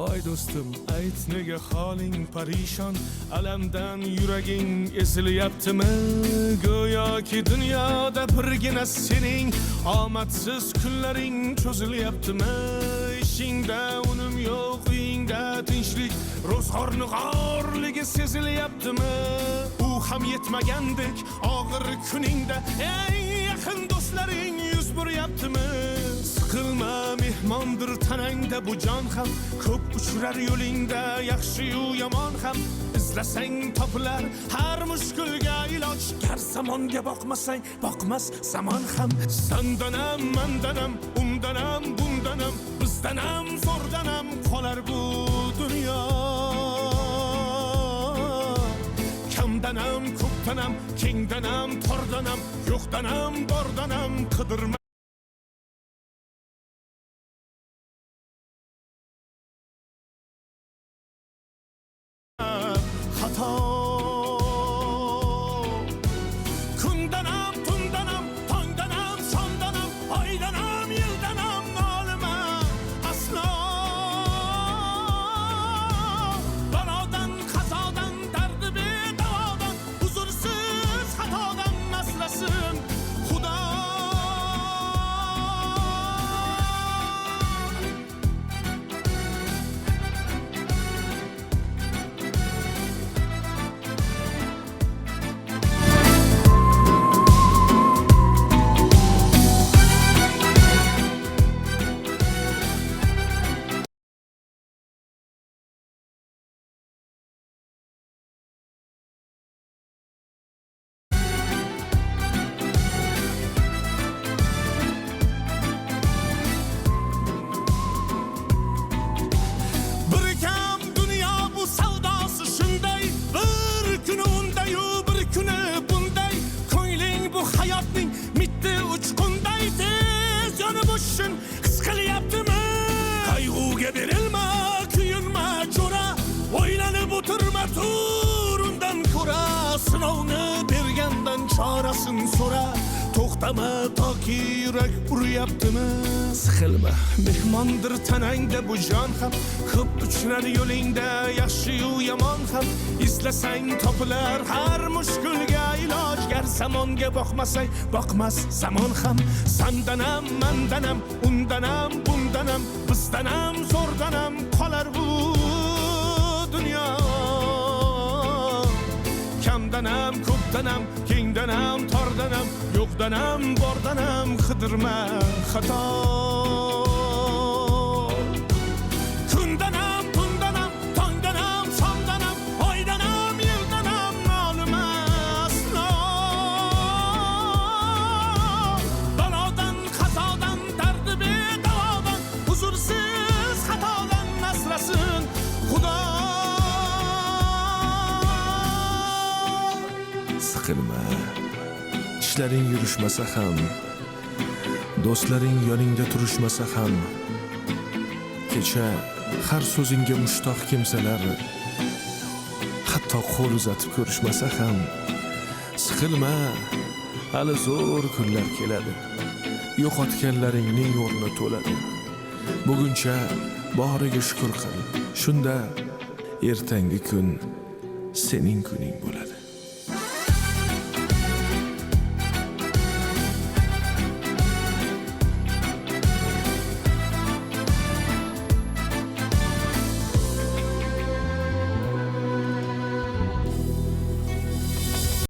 Voy do'stim, ayt nega holing parishon, alamdan yuraging ezilyaptimi? Go'yoki dunyoda birgina sening omadsiz kunlaring cho'zilyaptimi? Ishingda unum yo'q, uyingda tinchlik, ro'zg'orning g'orligi sezilyaptimi? U ham yetmagandek og'ir kuningda eng yaqin do'stlaring yuz buryaptimi? Siqilma, mehmondir tanangda bu jon ham, ko'p uchrar yo'lingda yaxshi-yu yomon ham. İzlasang topilar har mushkulga iloj, gar zamonga boqmasang boqmas zamon ham. Sandanam, mandanam, undanam, bundanam, bizdanam, zo'rdanam qolar bu dunyo. Kamdanam, ko'pdanam, kengdanam, tordanam, yo'qdanam, bordanam qidirma. Kundanam, tundanam, tongdanam, sondanam, oydanam, yildanam nolima aslo. Balodan, qazodan, dardi bedavodan, huzursiz xatodan asrasin Xudo. Qayg'uga berilma, kuyinma jo'ra, o'ylanib o'tirma turundan ko'ra, sinovni bergandan chorasin so'ra, to'xtama toki yurak uryaptimi? Siqilma, mehmondir tanangda bu jon ham, ko'p uchrar yo'lingda yaxshi-yu yomon ham. Izlasang topilar har mushkulga iloj, gar zamonga boqmasang boqmas zamon ham. Sandanam, mandanam, undanam, bundanam, bizdanam, zo'rdanam qolar bu dunyo. Kamdanam, ko'pdanam, kengdanam, tordanam, yo'qdanam, bordanam qidirma xato. Kundanam, tundanam, tongdanam, sondanam, oydanam, yildanam nolima aslo. Balodan, qazodan, dardi bedavodan, huzursiz xatodan asrasin Xudo. Siqilma, ishlaring yurishmasa ham, do'stlaring yoningda turishmasa ham, kecha har so'zingga mushtoq kimsalar hatto qo'l uzatib ko'rishmasa ham, siqilma, hali zo'r kunlar keladi, yo'qotganlaringning o'rni to'ladi. Buguncha boriga shukr qil, shunda ertangi kun sening kuning bo'ladi.